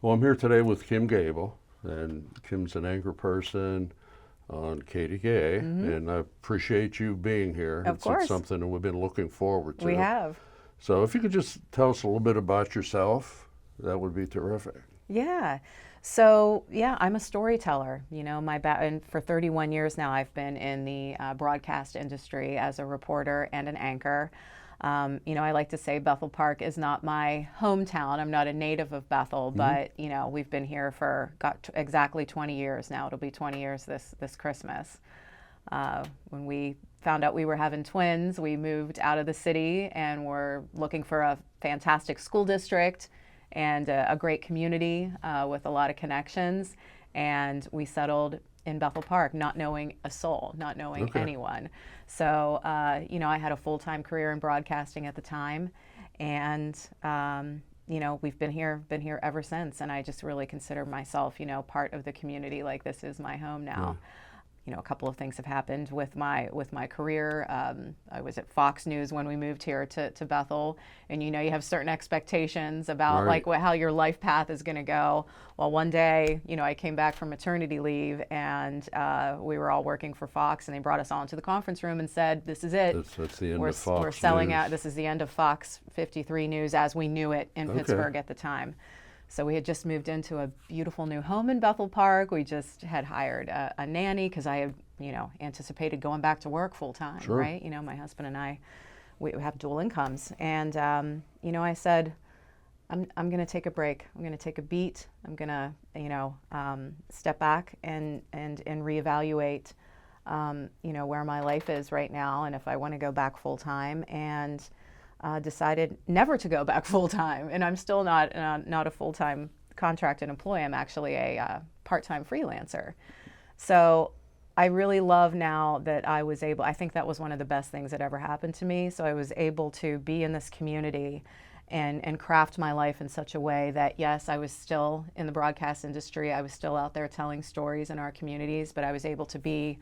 Well, I'm here today with Kim Gable, and Kim's an anchor person on KDKA, and I appreciate you being here. Of course. It's something that we've been looking forward to. We have. So if you could just tell us a little bit about yourself, that would be terrific. Yeah. So, yeah, I'm a storyteller. You know, and for 31 years now, I've been in the broadcast industry as a reporter and an anchor. You know, I like to say Bethel Park is not my hometown. I'm not a native of Bethel, but, you know, we've been here for exactly 20 years now. It'll be 20 years this Christmas. When we found out we were having twins, we moved out of the city and were looking for a fantastic school district and a great community with a lot of connections. And we settled in Bethel Park, not knowing a soul, not knowing anyone. So, you know, I had a full-time career in broadcasting at the time. And, you know, we've been here ever since. And I just really consider myself, you know, part of the community. Like, this is my home now. You know, a couple of things have happened with my career. I was at Fox News when we moved here to Bethel, and you know, you have certain expectations about like how your life path is going to go. Well, one day, you know, I came back from maternity leave, and we were all working for Fox, and they brought us all into the conference room and said, "This is it. That's the end of Fox We're selling News. out. This is the end of Fox 53 News as we knew it in Pittsburgh at the time." So we had just moved into a beautiful new home in Bethel Park. We just had hired a nanny because I had, you know, anticipated going back to work full time, right? You know, my husband and I, we have dual incomes. And, you know, I said, I'm going to take a break. I'm going to take a beat. I'm going to, you know, step back and reevaluate, you know, where my life is right now and if I want to go back full time. And decided never to go back full time, and I'm still not a full time contracted employee. I'm actually a part time freelancer. So I really love now that I was able. I think that was one of the best things that ever happened to me. So I was able to be in this community and craft my life in such a way that yes, I was still in the broadcast industry. I was still out there telling stories in our communities, but I was able to be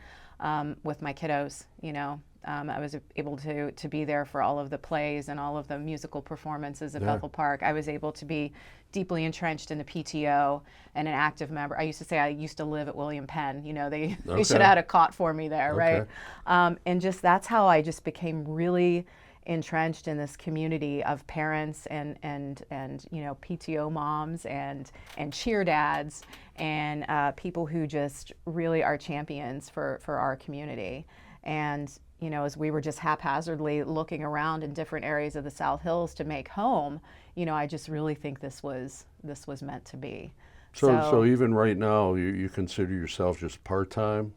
with my kiddos, you know. I was able to be there for all of the plays and all of the musical performances at Bethel Park. I was able to be deeply entrenched in the PTO and an active member. I used to say I used to live at William Penn. You know, they should have had a cot for me there, right? And just that's how I just became really entrenched in this community of parents and you know, PTO moms and cheer dads and people who just really are champions for our community. And you know, as we were just haphazardly looking around in different areas of the South Hills to make home, you know, I just really think this was meant to be. So even right now, you consider yourself just part-time?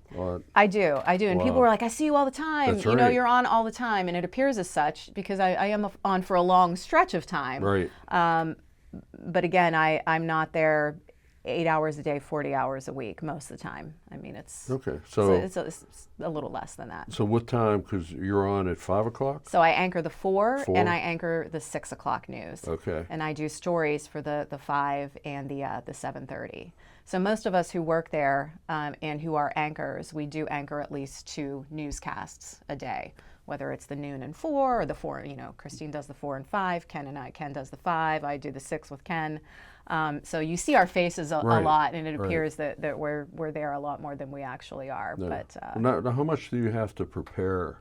I do. And people were like, I see you all the time. That's you know, right. you're on all the time. And it appears as such because I am on for a long stretch of time. Right. But again, I'm not there 8 hours a day, 40 hours a week most of the time. I mean, it's a little less than that. So what time, because you're on at 5 o'clock? So I anchor the 4 and I anchor the 6 o'clock news. Okay. And I do stories for the 5 and the 7:30. So most of us who work there and who are anchors, we do anchor at least 2 newscasts a day, whether it's the noon and 4 or the 4, you know, Christine does the 4 and 5, Ken does the 5, I do the 6 with Ken. So you see our faces a lot, and it appears that we're there a lot more than we actually are. Yeah. But now, how much do you have to prepare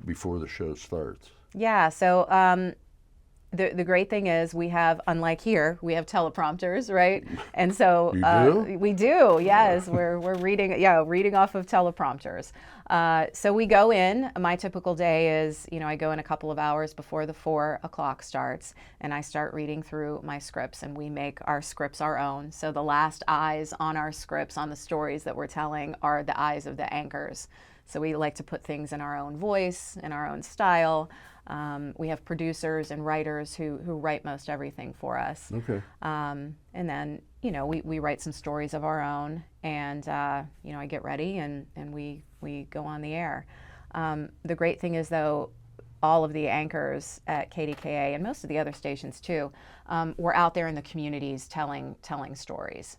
before the show starts? yeah, so the great thing is we have, unlike here, we have teleprompters, right? And so You do? we do, yes. We're reading off of teleprompters. So we go in. My typical day is, you know, I go in a couple of hours before the 4 o'clock starts, and I start reading through my scripts, and we make our scripts our own. So the last eyes on our scripts, on the stories that we're telling, are the eyes of the anchors. So we like to put things in our own voice, in our own style. We have producers and writers who write most everything for us. Okay. And then, you know, we write some stories of our own, and, you know, I get ready and we go on the air. The great thing is, though, all of the anchors at KDKA and most of the other stations too, we're out there in the communities telling stories.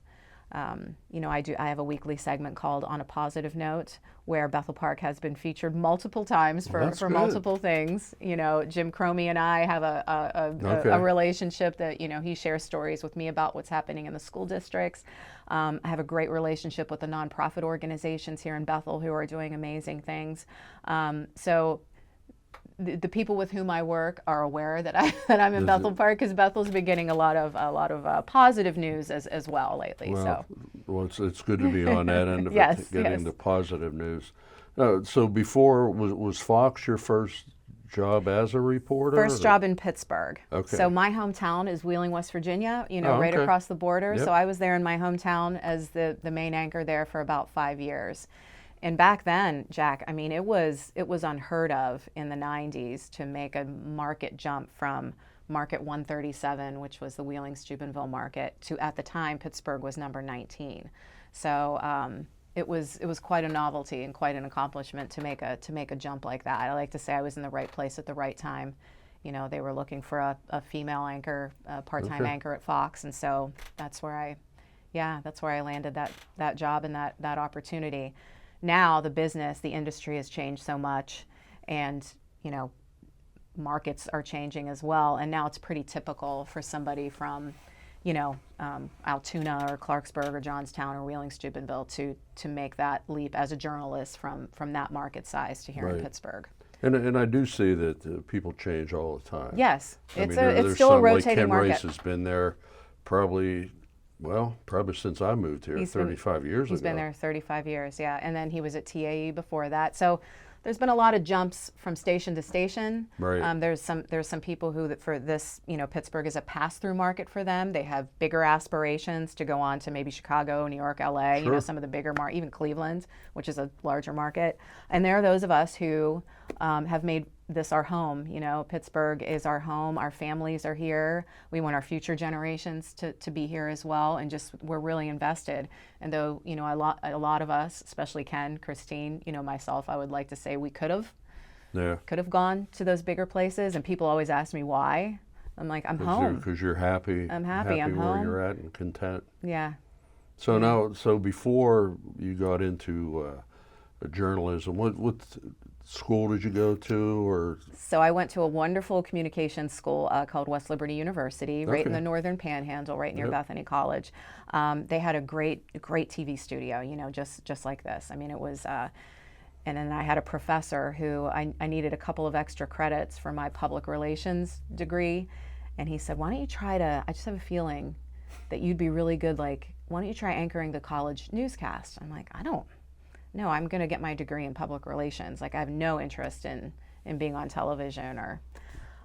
I have a weekly segment called On a Positive Note, where Bethel Park has been featured multiple times for good. multiple things. Jim Cromie and I have Okay. a relationship that, he shares stories with me about what's happening in the school districts. I have a great relationship with the nonprofit organizations here in Bethel who are doing amazing things. So the people with whom I work are aware that I'm in Bethel Park, because Bethel's been getting a lot of positive news as well lately. Well, it's good to be on that end of Yes, it, getting yes. the positive news. So before, was Fox your first job as a reporter? First job in Pittsburgh. Okay. So my hometown is Wheeling, West Virginia, right okay. across the border. Yep. So I was there in my hometown as the main anchor there for about 5 years. And back then, Jack, I mean, it was unheard of in the 90s to make a market jump from Market 137, which was the Wheeling-Steubenville market, to, at the time, Pittsburgh was number 19. So it was quite a novelty and quite an accomplishment to make a jump like that. I like to say I was in the right place at the right time. They were looking for a female anchor, a part-time anchor at Fox, and so that's where I landed that job and that opportunity. Now the industry has changed so much, and markets are changing as well. And now it's pretty typical for somebody from, Altoona or Clarksburg or Johnstown or Wheeling-Steubenville to make that leap as a journalist from that market size to here in Pittsburgh. And I do see that people change all the time. Yes, there's still a some, rotating like Ken market. Rice has been there probably since I moved here 35 years ago. He's been there 35 years, yeah. And then he was at TAE before that. So there's been a lot of jumps from station to station. Right. There's some people who, for this, Pittsburgh is a pass-through market for them. They have bigger aspirations to go on to maybe Chicago, New York, LA, Sure. some of the bigger even Cleveland, which is a larger market. And there are those of us who have made this our home. Pittsburgh is our home. Our families are here. We want our future generations to be here as well, and we're really invested. And though a lot of us, especially Ken, Christine, myself, I would like to say we could have gone to those bigger places. And people always ask me why. I'm like, I'm home. Because you're happy. I'm happy. I'm where home. you're at and content. Yeah. So before you got into journalism, what school did you go to, or? So I went to a wonderful communications school called West Liberty University, right in the Northern Panhandle, right near Bethany College. They had a great TV studio, just like this. I mean, it was, and then I had a professor who I needed a couple of extra credits for my public relations degree, and he said, why don't you I just have a feeling that you'd be really good, why don't you try anchoring the college newscast? I'm like, no, I'm going to get my degree in public relations. I have no interest in being on television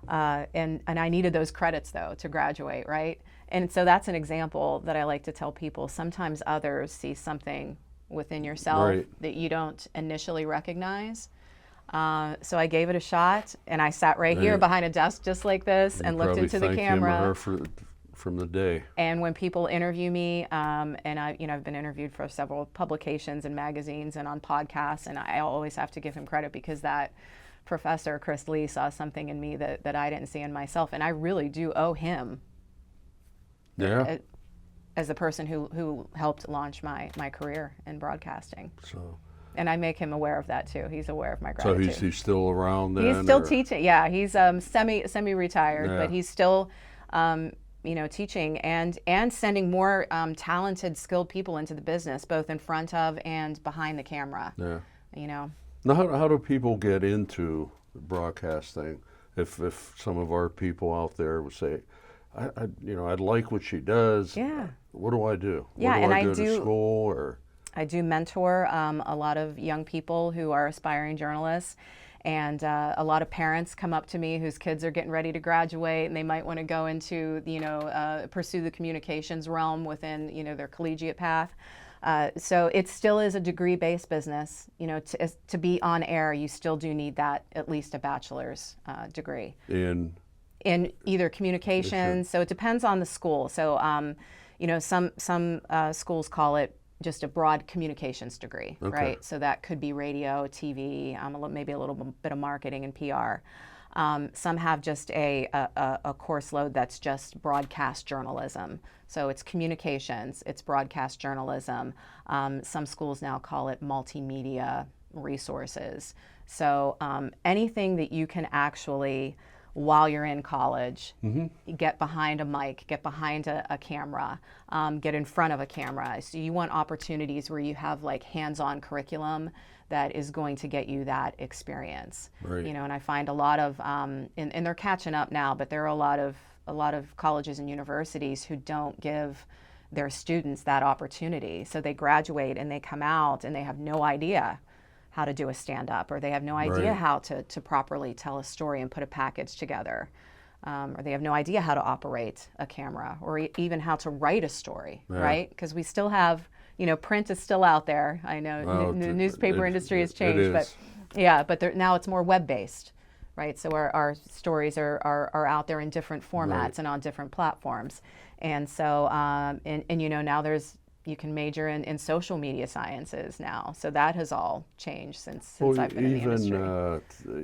and I needed those credits though to graduate, right? And so that's an example that I like to tell people. Sometimes others see something within yourself that you don't initially recognize. So I gave it a shot, and I sat right here behind a desk just like this and looked into the camera. Him or her from the day. And when people interview me, and I've been interviewed for several publications and magazines and on podcasts, and I always have to give him credit because that professor, Chris Lee, saw something in me that I didn't see in myself, and I really do owe him. Yeah. As the person who helped launch my career in broadcasting. So. And I make him aware of that too. He's aware of my gratitude. So he's still around then? He's still teaching. Yeah, he's semi-retired, but he's still teaching and sending more talented, skilled people into the business, both in front of and behind the camera. Yeah. Now, how do people get into broadcasting? If some of our people out there would say, I'd like what she does. Yeah. What do I do? Yeah, Where do and I I go do. to school or? I do mentor a lot of young people who are aspiring journalists, and a lot of parents come up to me whose kids are getting ready to graduate, and they might want to go into, pursue the communications realm within, their collegiate path. So it still is a degree-based business. To be on air, you still do need that, at least a bachelor's degree. In either communications, so it depends on the school. So, some schools call it just a broad communications degree, right? So that could be radio, TV, maybe a little bit of marketing and PR. Some have just a course load that's just broadcast journalism. So it's communications, it's broadcast journalism. Some schools now call it multimedia resources. So anything that you can actually, while you're in college, get behind a mic, get behind a camera, get in front of a camera. So you want opportunities where you have like hands-on curriculum that is going to get you that experience. Right. You know, and I find a lot of, and they're catching up now, but there are a lot of colleges and universities who don't give their students that opportunity. So they graduate and they come out and they have no idea how to do a stand-up, or they have no idea Right. how to properly tell a story and put a package together, or they have no idea how to operate a camera, or even how to write a story, Yeah. right? Because we still have, you know, print is still out there. I know Well, the newspaper industry has it changed, is. but yeah, but now it's more web-based, right? So our stories are out there in different formats Right. and on different platforms, and so and you know, now you can major in social media sciences now. So that has all changed since I've been in the industry.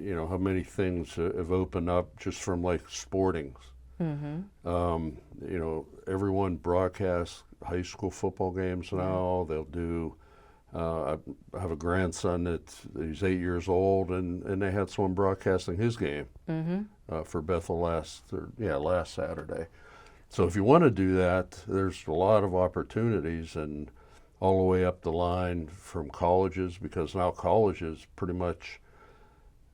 You know, how many things have opened up just from like sporting. You know, everyone broadcasts high school football games now. They'll do. I have a grandson he's 8 years old, and they had someone broadcasting his game for Bethel last Saturday. So if you want to do that, there's a lot of opportunities, and all the way up the line from colleges, because now colleges pretty much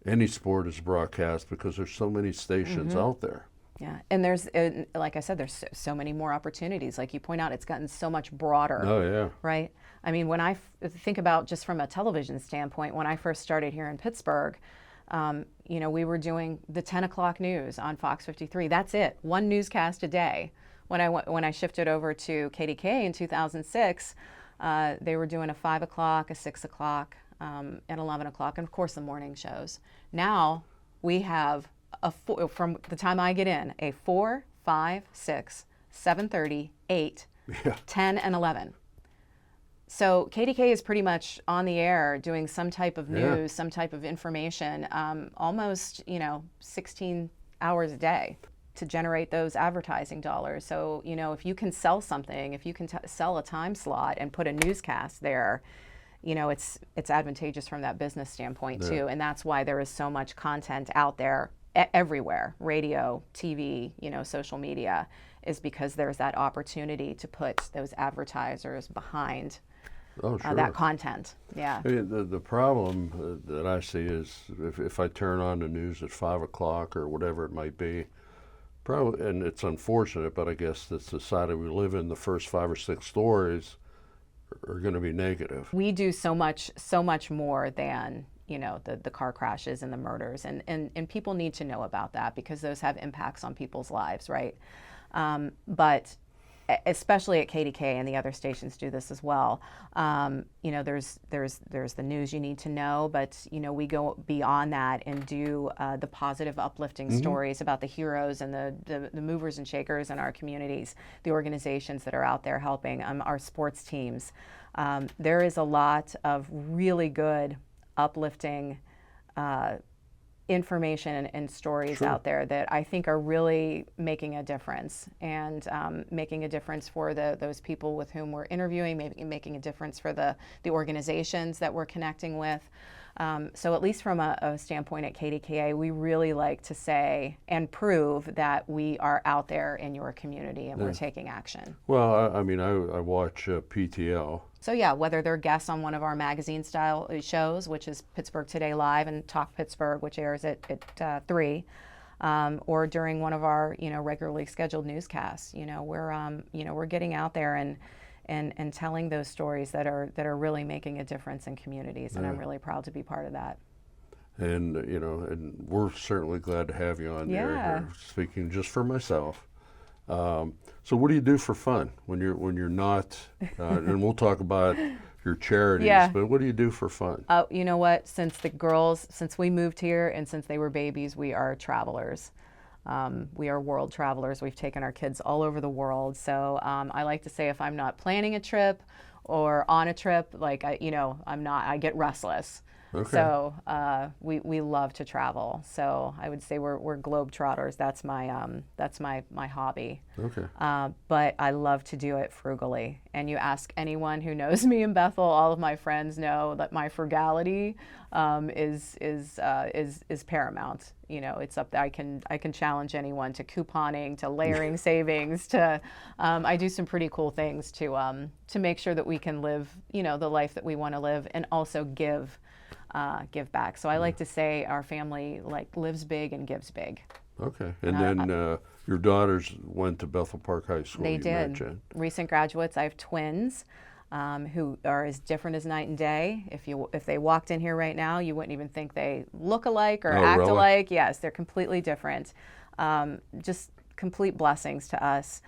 any sport is broadcast because there's so many stations out there. Yeah, and there's, like I said, there's so many more opportunities. Like you point out, it's gotten so much broader. Oh yeah. Right? I mean, when I think about just from a television standpoint, when I first started here in Pittsburgh, you know, we were doing the 10 o'clock news on Fox 53. That's it, one newscast a day. When I shifted over to KDK in 2006, they were doing a 5 o'clock, a 6 o'clock, and 11 o'clock, and of course the morning shows. Now we have from the time I get in, a 4, 5, 6, 7:30, 8, 10, and 11. So KDK is pretty much on the air doing some type of news, some type of information, almost, you know, 16 hours a day to generate those advertising dollars. So, you know, if you can sell something, if you can sell a time slot and put a newscast there, you know, it's advantageous from that business standpoint too. And that's why there is so much content out there everywhere, radio, TV, you know, social media, is because there's that opportunity to put those advertisers behind that content. Yeah. I mean, the problem that I see is if I turn on the news at 5 o'clock or whatever it might be, probably, and it's unfortunate, but I guess the society we live in, the first 5 or 6 stories are going to be negative. We do so much more than, you know, the car crashes and the murders, and people need to know about that because those have impacts on people's lives, right? But especially at KDK, and the other stations do this as well. You know, there's the news you need to know, but you know, we go beyond that and do the positive, uplifting stories about the heroes and the movers and shakers in our communities, the organizations that are out there helping, our sports teams. There is a lot of really good, uplifting information and stories out there that I think are really making a difference, and making a difference for those people with whom we're interviewing, maybe making a difference for the organizations that we're connecting with. So at least from a standpoint at KDKA, we really like to say and prove that we are out there in your community and we're taking action. Well, I mean, I watch PTL. So yeah, whether they're guests on one of our magazine-style shows, which is Pittsburgh Today Live and Talk Pittsburgh, which airs at 3, or during one of our, you know, regularly scheduled newscasts, you know, we're getting out there and telling those stories that are really making a difference in communities, and I'm really proud to be part of that. And you know, and we're certainly glad to have you on here. Speaking just for myself. So what do you do for fun when you're not? And we'll talk about your charities. But what do you do for fun? You know what? Since we moved here and since they were babies, we are travelers. We are world travelers. We've taken our kids all over the world. So I like to say, if I'm not planning a trip or on a trip, like I get restless. Okay. So we love to travel. So I would say we're globetrotters. That's my hobby. Okay. But I love to do it frugally. And you ask anyone who knows me in Bethel, all of my friends know that my frugality is paramount. You know, it's up there. I can challenge anyone to couponing, to layering savings, to I do some pretty cool things to make sure that we can live, you know, the life that we want to live, and also give back. So I like to say our family like lives big and gives big. Okay. And then your daughters went to Bethel Park High School. They you did. mentioned. Recent graduates. I have twins who are as different as night and day. If they walked in here right now, you wouldn't even think they look alike or act really? alike. Yes, they're completely different. Just complete blessings to us.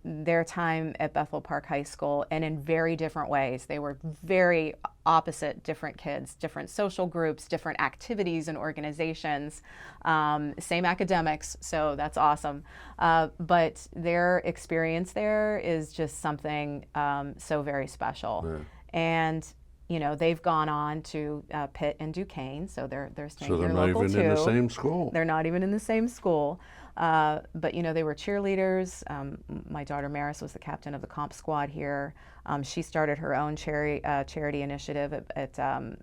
Their time at Bethel Park High School, and in very different ways. They were very opposite, different kids, different social groups, different activities and organizations, same academics, so that's awesome. But their experience there is just something so very special. Yeah. And you know, they've gone on to Pitt and Duquesne, so they're staying So they're here not local even too. in the same school. They're not even in the same school. But, you know, they were cheerleaders. My daughter Maris was the captain of the comp squad here. She started her own charity initiative at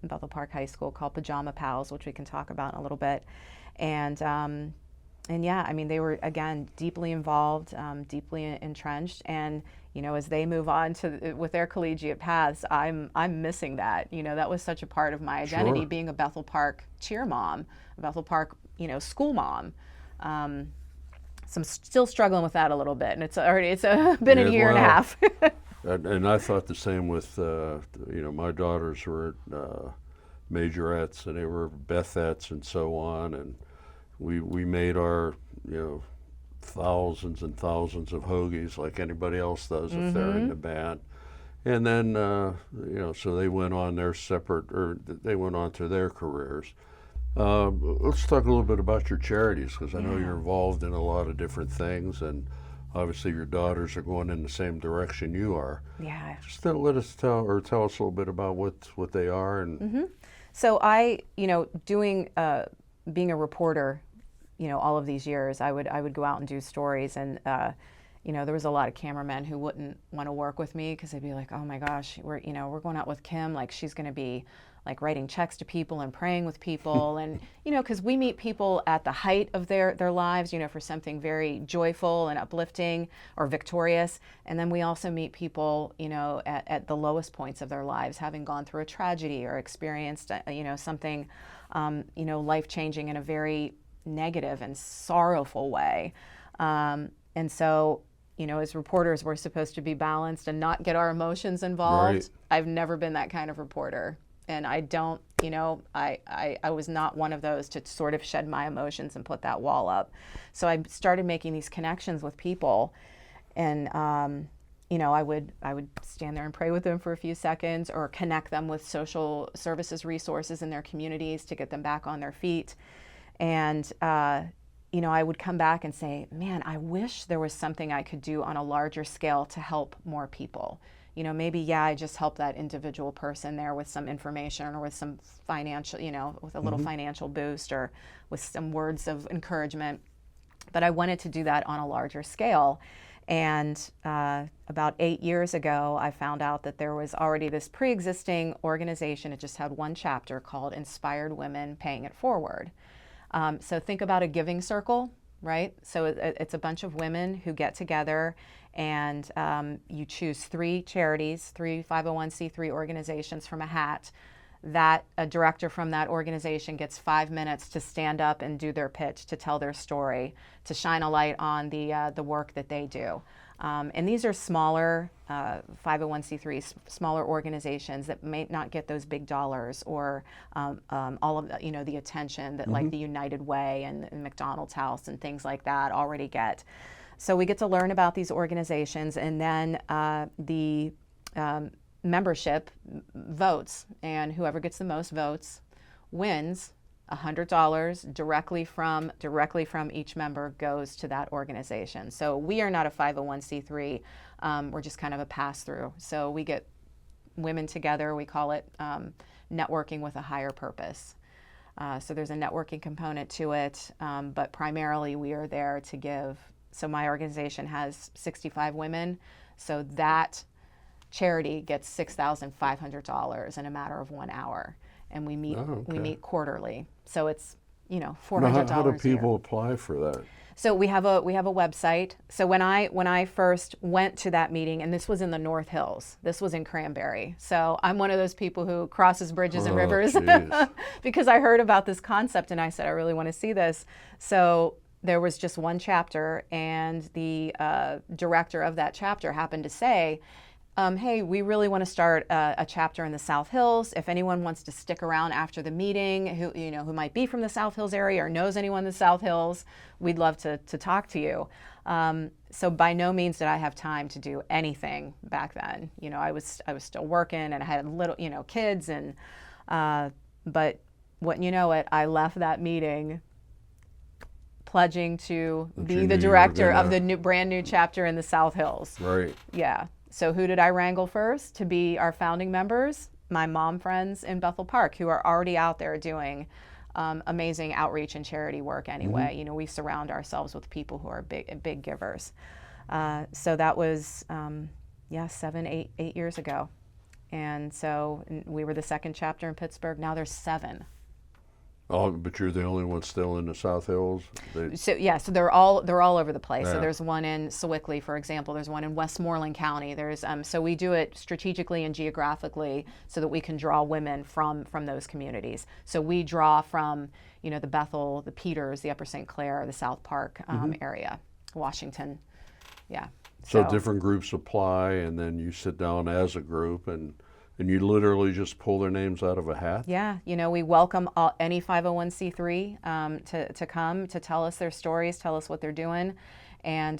Bethel Park High School called Pajama Pals, which we can talk about in a little bit. And yeah, I mean, they were, again, deeply involved, deeply entrenched. And, you know, as they move on with their collegiate paths, I'm missing that. You know, that was such a part of my identity, Sure. being a Bethel Park cheer mom, a Bethel Park, you know, school mom. So I'm still struggling with that a little bit, and it's been a year and a half. And I thought the same with, you know, my daughters were majorettes and they were Bethettes and so on, and we made our, you know, thousands and thousands of hoagies like anybody else does if they're in the band. And then, you know, so they went on their they went on to their careers. Let's talk a little bit about your charities, because I know you're involved in a lot of different things, and obviously your daughters are going in the same direction you are. Yeah. Just let us tell us a little bit about what they are. And So I, you know, being a reporter, you know, all of these years, I would go out and do stories, and you know, there was a lot of cameramen who wouldn't want to work with me because they'd be like, oh my gosh, we're going out with Kim, like she's going to be like writing checks to people and praying with people. And, you know, because we meet people at the height of their lives, you know, for something very joyful and uplifting or victorious. And then we also meet people, you know, at the lowest points of their lives, having gone through a tragedy or experienced, you know, something, you know, life-changing in a very negative and sorrowful way. And so, you know, as reporters, we're supposed to be balanced and not get our emotions involved. Right. I've never been that kind of reporter. And I don't, you know, I was not one of those to sort of shed my emotions and put that wall up. So I started making these connections with people, and you know, I would stand there and pray with them for a few seconds, or connect them with social services resources in their communities to get them back on their feet. And you know, I would come back and say, man, I wish there was something I could do on a larger scale to help more people. You know, maybe, I just help that individual person there with some information or with some financial, you know, with a little financial boost or with some words of encouragement. But I wanted to do that on a larger scale. And about 8 years ago, I found out that there was already this pre-existing organization. It just had one chapter called Inspired Women Paying It Forward. So think about a giving circle, right? So it's a bunch of women who get together, and you choose 3 charities, 3 501c3 organizations from a hat. That a director from that organization gets 5 minutes to stand up and do their pitch, to tell their story, to shine a light on the work that they do. And these are smaller 501c3s, smaller organizations that may not get those big dollars or all of the, you know, the attention that like the United Way and McDonald's House and things like that already get. So we get to learn about these organizations, and then the membership votes, and whoever gets the most votes wins. $100 directly from each member goes to that organization. So we are not a 501c3. We're just kind of a pass-through. So we get women together. We call it networking with a higher purpose. So there's a networking component to it, but primarily we are there to give. So my organization has 65 women, so that charity gets $6,500 in a matter of 1 hour, and we meet quarterly. So it's $400 How do a year. people apply for that? So we have a website. So when I first went to that meeting, and this was in the North Hills, this was in Cranberry. So I'm one of those people who crosses bridges and rivers because I heard about this concept and I said, I really want to see this. So there was just one chapter, and the director of that chapter happened to say, hey, we really want to start a chapter in the South Hills. If anyone wants to stick around after the meeting, who might be from the South Hills area or knows anyone in the South Hills, we'd love to talk to you. So by no means did I have time to do anything back then. I was still working, and I had little kids, and but wouldn't you know it, I left that meeting pledging to be the director of the brand new chapter in the South Hills. Right. Yeah. So who did I wrangle first to be our founding members? My mom friends in Bethel Park, who are already out there doing amazing outreach and charity work anyway. We surround ourselves with people who are big givers. So that was, 8 years ago. And so we were the second chapter in Pittsburgh. Now there's 7. Oh, but you're the only one still in the South Hills? So they're all over the place. Yeah. So there's one in Sewickley, for example. There's one in Westmoreland County. There's so we do it strategically and geographically so that we can draw women from those communities. So we draw from the Bethel, the Peters, the Upper St. Clair, the South Park area, Washington. Yeah. So different groups apply, and then you sit down as a group and you literally just pull their names out of a hat? Yeah, we welcome any 501c3 to come to tell us their stories, tell us what they're doing, and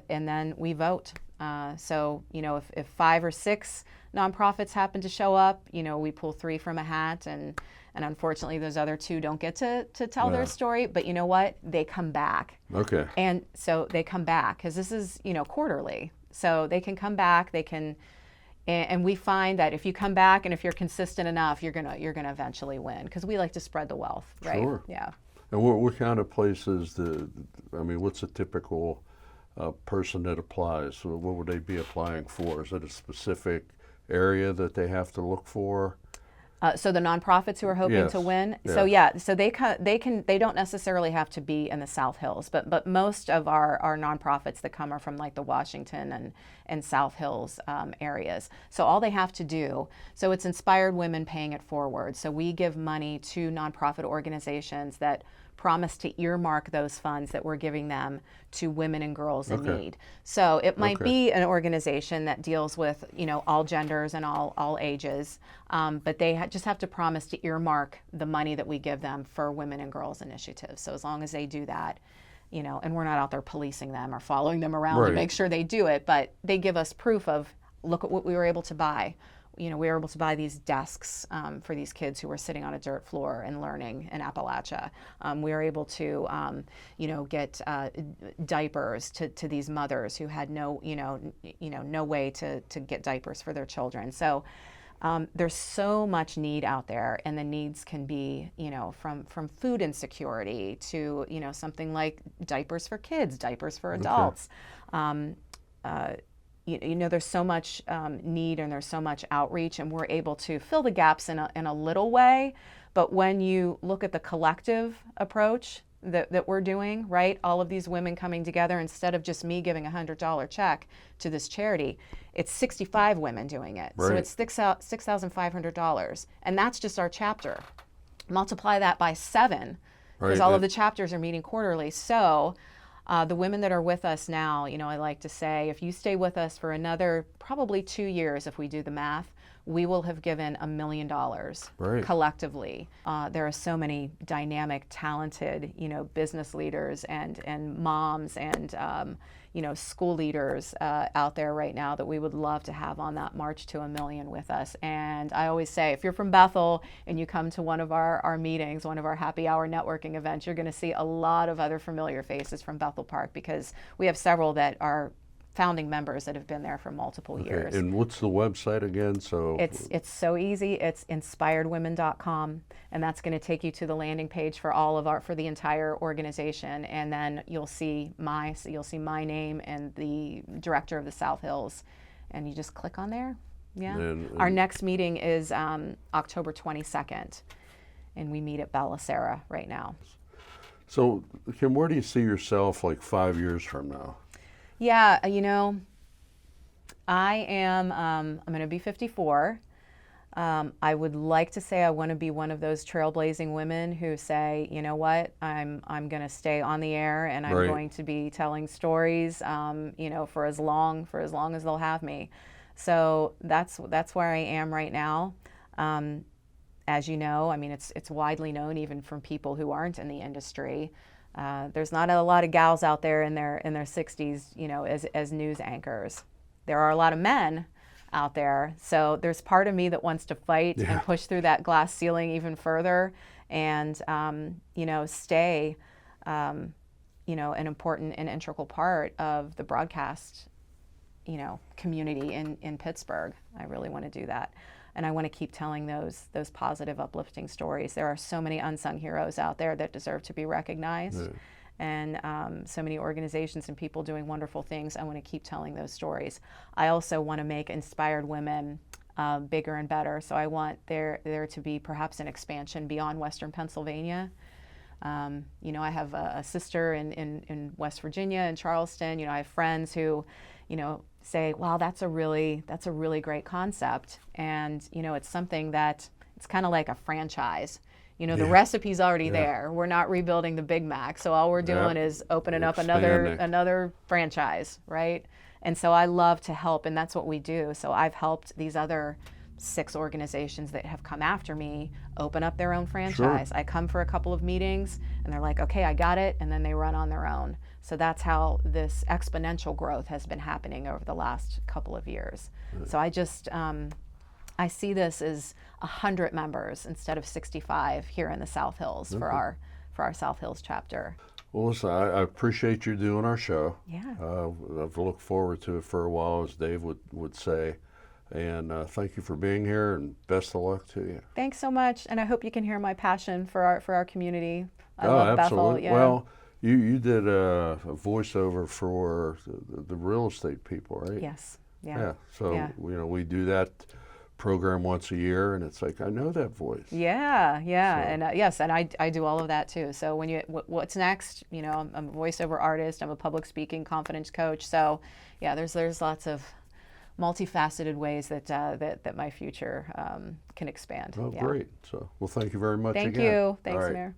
then we vote. So if 5 or 6 nonprofits happen to show up, we pull 3 from a hat, and unfortunately those other 2 don't get to tell their story. But you know what? They come back. Okay. And so they come back because this is quarterly, so they can come back. They can. And we find that if you come back and if you're consistent enough, you're gonna eventually win, because we like to spread the wealth, right? Sure. Yeah. And what kind of places? What's a typical person that applies? So what would they be applying for? Is it a specific area that they have to look for? So the nonprofits who are hoping to win. Yes. So they don't necessarily have to be in the South Hills, but most of our nonprofits that come are from like the Washington and South Hills areas. So all they have to do, so it's Inspired Women Paying It Forward. So we give money to nonprofit organizations that promise to earmark those funds that we're giving them to women and girls in need. So it might be an organization that deals with all genders and all ages, but they just have to promise to earmark the money that we give them for women and girls initiatives. So as long as they do that, and we're not out there policing them or following them around to make sure they do it, but they give us proof of, look at what we were able to buy. We were able to buy these desks for these kids who were sitting on a dirt floor and learning in Appalachia. We were able to, get diapers to these mothers who had no way to get diapers for their children. So there's so much need out there, and the needs can be, from food insecurity to, something like diapers for kids, diapers for adults. There's so much need, and there's so much outreach, and we're able to fill the gaps in a little way. But when you look at the collective approach that we're doing, right, all of these women coming together, instead of just me giving $100 check to this charity, it's 65 women doing it. Right. So it's $6,500, and that's just our chapter. Multiply that by 7, because all of the chapters are meeting quarterly. So the women that are with us now, I like to say, if you stay with us for another probably 2 years, if we do the math, we will have given $1 million collectively. There are so many dynamic, talented, business leaders and moms and school leaders out there right now that we would love to have on that march to $1 million with us. And I always say, if you're from Bethel and you come to one of our meetings, one of our happy hour networking events, you're going to see a lot of other familiar faces from Bethel Park, because we have several that are founding members that have been there for multiple years. And what's the website again? So It's so easy. It's inspiredwomen.com, and that's going to take you to the landing page for for the entire organization. And then you'll see my name and the director of the South Hills, and you just click on there. Yeah. Our next meeting is October 22nd, and we meet at Ballacera right now. So, Kim, where do you see yourself like 5 years from now? Yeah, I am, I'm going to be 54. I would like to say I want to be one of those trailblazing women who say, you know what, I'm going to stay on the air, and I'm going to be telling stories, for as long as they'll have me. So that's where I am right now. As you know, I mean, it's widely known even from people who aren't in the industry. There's not a lot of gals out there in their 60s, as news anchors. There are a lot of men out there. So there's part of me that wants to fight and push through that glass ceiling even further, and stay, an important and integral part of the broadcast, community in Pittsburgh. I really want to do that. And I want to keep telling those positive, uplifting stories. There are so many unsung heroes out there that deserve to be recognized, and so many organizations and people doing wonderful things. I want to keep telling those stories. I also want to make Inspired Women bigger and better. So I want there to be perhaps an expansion beyond Western Pennsylvania. I have a sister in West Virginia, in Charleston. I have friends who, say, wow, that's a really great concept. And, it's something that it's kind of like a franchise. The recipe's already there. We're not rebuilding the Big Mac. So all we're doing is opening up another franchise, right? And so I love to help, and that's what we do. So I've helped these other 6 organizations that have come after me open up their own franchise. I come for a couple of meetings, and they're like, okay, I got it, and then they run on their own. So that's how this exponential growth has been happening over the last couple of years. So I just, I see this as 100 members instead of 65 here in the South Hills for our South Hills chapter. Well, listen, I appreciate you doing our show. Yeah. I've looked forward to it for a while, as Dave would say. And thank you for being here, and best of luck to you. Thanks so much, and I hope you can hear my passion for our community. I love absolutely. Bethel. Yeah. Well, you did a voiceover for the real estate people, right? Yes. Yeah. Yeah. So we do that program once a year, and it's like, I know that voice. Yeah. And yes, and I do all of that too. So when what's next? I'm a voiceover artist. I'm a public speaking confidence coach. So yeah, there's lots of multifaceted ways that my future can expand. Oh, great. So, well, thank you very much again. Thank you. Thanks, All right. Mayor.